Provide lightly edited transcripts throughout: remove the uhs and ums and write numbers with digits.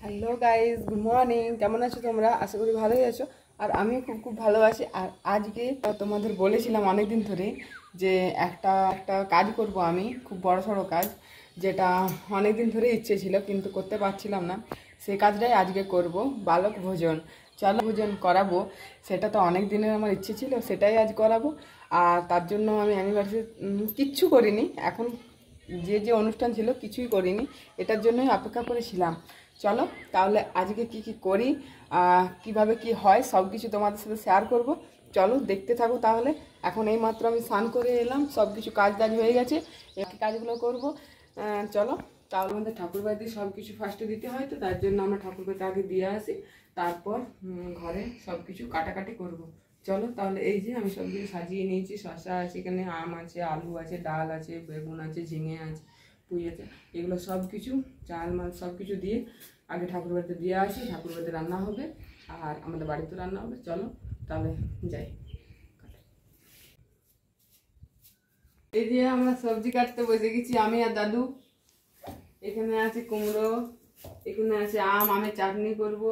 Hello guys, good morning. কেমন আছো তোমরা? আশা করি ভালোই আছো। আর আমিও খুব খুব ভালো আছি। আর আজকে তোমাদের বলেছিলাম অনেক দিন ধরে যে একটা একটা কাজ করব, আমি খুব বড় সড়ো কাজ, যেটা অনেক দিন ধরে ইচ্ছে ছিল কিন্তু করতে পারছিলাম না। সেই কাজটাই আজকে করব, বালক ভোজন। চলো ভোজন করাবো, সেটা তো অনেক দিনের আমার ইচ্ছে ছিল, সেটাই আজ করাবো। আর তার জন্য আমি অ্যানিভার্সারি কিচ্ছু করিনি, এখন যে অনুষ্ঠান ছিল কিছুই করিনি, এটার জন্যই অপেক্ষা করেছিলাম। চলো তাহলে আজকে কি কি করি, কিভাবে কি হয় সব কিছু তোমাদের সাথে শেয়ার করব। চলো দেখতে থাকো তাহলে। এখন এই মাত্র আমি স্নান করে এলাম, সব কিছু কাজ হয়ে গেছে, এই কাজগুলো করব। চলো তাহলে আমাদের ঠাকুরবাড়িতে সব কিছু ফার্স্টে দিতে হয়, তো তার জন্য আমরা ঠাকুরবাড়িতে আগে দিয়ে আসি, তারপর ঘরে সব কিছু কাটাকাটি করব। চলো তাহলে। এই যে আমি সব কিছু সাজিয়ে নিয়েছি, শসা আছে, এখানে আম আছে, আলু আছে, ডাল আছে, বেগুন আছে, ঝিঙে আছে, পুঁই আছে, এগুলো সব কিছু চাল মাল সব কিছু দিয়ে আগে ঠাকুরবাড়িতে দিয়ে আসি। ঠাকুরবাড়িতে রান্না হবে আর আমাদের বাড়িতে রান্না হবে। চলো তাহলে যাই। এই যে আমরা সবজি কাটতে বসে গেছি, আমি আর দাদু। এখানে আছে কুমড়ো, এখানে আছে আম, আমের চাটনি করব।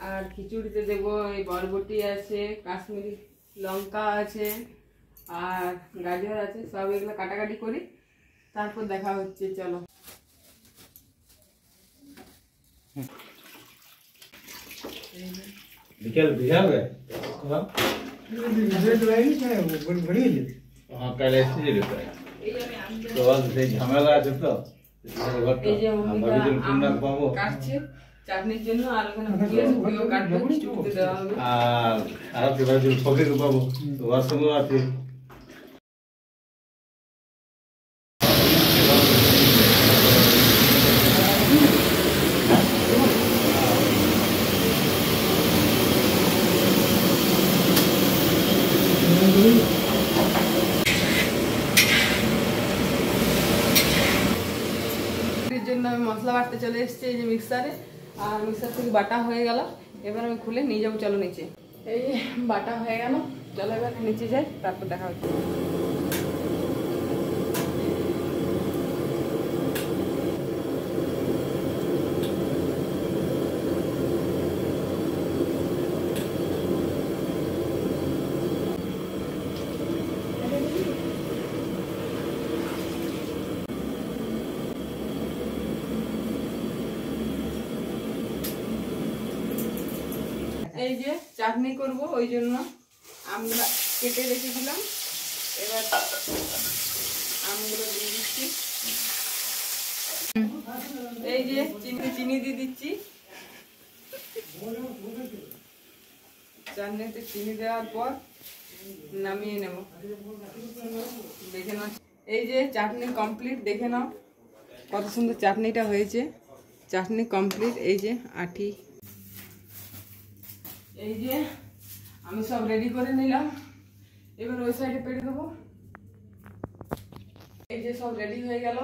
আর খিচুড়িতে দেবো এই বরবটি আছে, কাশ্মীরি লঙ্কা আছে, আর গাজর আছে। সব এগুলো কাটাকাটি করি, তারপর দেখা হচ্ছে। চলো। বিকেল বিকেল কাল এসেছিল তো সেই ঝামেলা আছে তো পাবো কাটছে চাটনির জন্য, আর ওখানে ভুজি আছে, ভুজিও কাটবো, খিচুড়িতে দেওয়া হবে। আর সবজি পাবো তোমার সঙ্গে আছে। জন্য আমি মশলা বাটতে চলে এসেছি এই যে মিক্সারে, আর মিক্সার থেকে বাটা হয়ে গেল। এবার আমি খুলে নিয়ে যাবো। চলো নিচে। এই যে বাটা হয়ে গেল, চলো এবার নিচে যাই, তারপর দেখা হচ্ছে। এই যে চাটনি করব, ওই জন্য আমরা কেটে রেখেছিলাম। এবার আমগুলো দিয়ে দিচ্ছি। এই যে চিনি দিয়ে দিচ্ছি। চাটনিতে চিনি দেওয়ার পর নামিয়ে নেব। দেখে নাও, এই যে চাটনি কমপ্লিট। দেখে নাও কত সুন্দর চাটনিটা হয়েছে। চাটনি কমপ্লিট। এই যে আটি, এই যে আমি সব রেডি করে নিলাম। এবার ওই সাইডে পেড়ে দেবো। এই যে সব রেডি হয়ে গেল,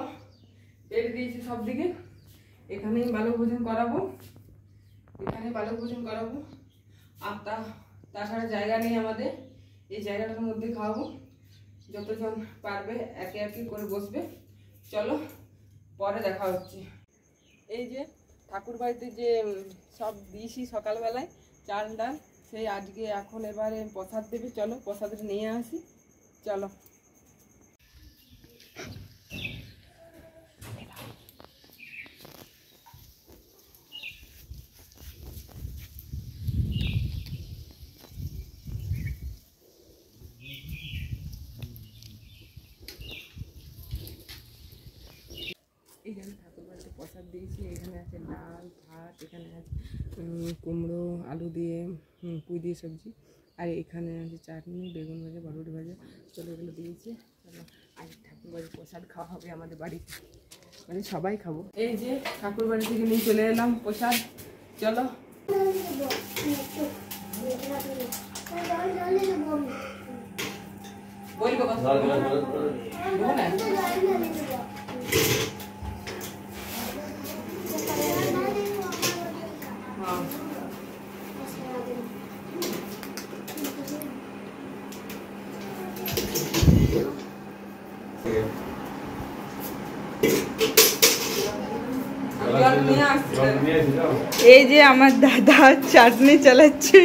পেড়ে দিয়েছি সব দিকে। এখানেই বালক ভোজন করাবো, এখানে বালক ভোজন করাবো। আর তাছাড়া জায়গা নেই আমাদের, এই জায়গাটার মধ্যে খাওয়াবো। যতজন পারবে একে একে করে বসবে। চলো পরে দেখা হচ্ছে। এই যে ঠাকুর বাড়িতে যে সব দিয়েছি সকালবেলায় চাল ডাল, সেই আজকে এখন এবারে প্রসাদ দেবে। চলো প্রসাদটা নিয়ে আসি। চলো। এখানে ঠাকুর বাড়িতে প্রসাদ দিয়েছি। এখানে আছে ডাল ভাত, এখানে আছে কুমড়ো আলু দিয়ে পুঁই দিয়ে সবজি, আর এখানে আছে চাটনি, বেগুন ভাজা, বরবটি ভাজা। চলো এগুলো দিয়েছে। চলো আজ ঠাকুর বাড়ির প্রসাদ খাওয়া হবে আমাদের বাড়িতে, মানে সবাই খাবো। এই যে ঠাকুর বাড়ি থেকে নিয়ে চলে এলাম প্রসাদ। চলো। বলবো কথা জল নিয়ে আসছি। এই যে আমার দাদা চাটনি চালাচ্ছে।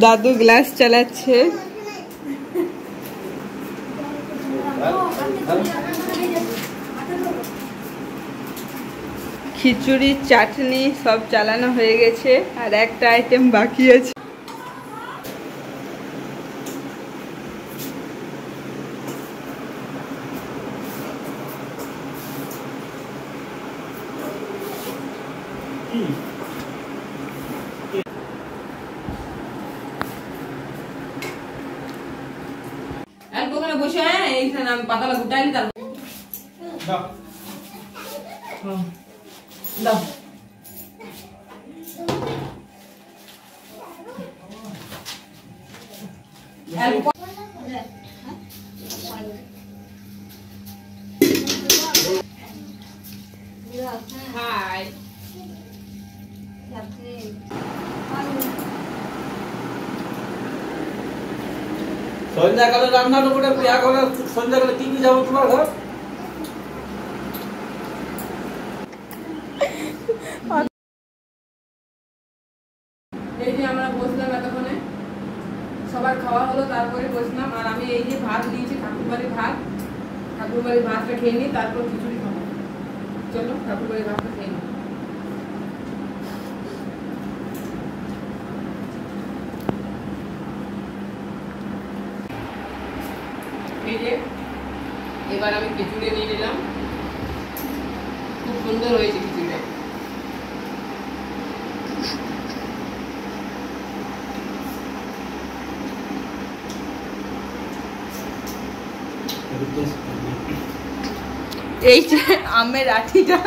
দাদু গ্লাস চালাচ্ছে। খিচুড়ি চাটনি সব চালানো হয়ে গেছে, আর একটা আইটেম বাকি আছে। বসে এইখানে আমি পাতালা গুটাইনি তারপর দাও। হাই সন্ধ্যাকালে রান্নার উপরে বিয়া করে সন্ধ্যাকালে কি কি যাবো তোমার ঘর? এই যে আমরা বসলাম এতক্ষণে, সবার খাওয়া হলো, তারপরে বসলাম। আর আমি এই যে ভাত দিয়েছি, ঠাকুরবাড়ির ভাত, ঠাকুরবাড়ির ভাতটা খেয়ে নিই, তারপর খিচুড়ি খাবো। চলো ঠাকুরবাড়ির ভাতটা খেয়ে নিই। এই যে এবার আমি খিচুড়ি নিয়ে নিলাম, খুব সুন্দর হয়েছে খিচুড়িটা। এই যে আমের আঠিটা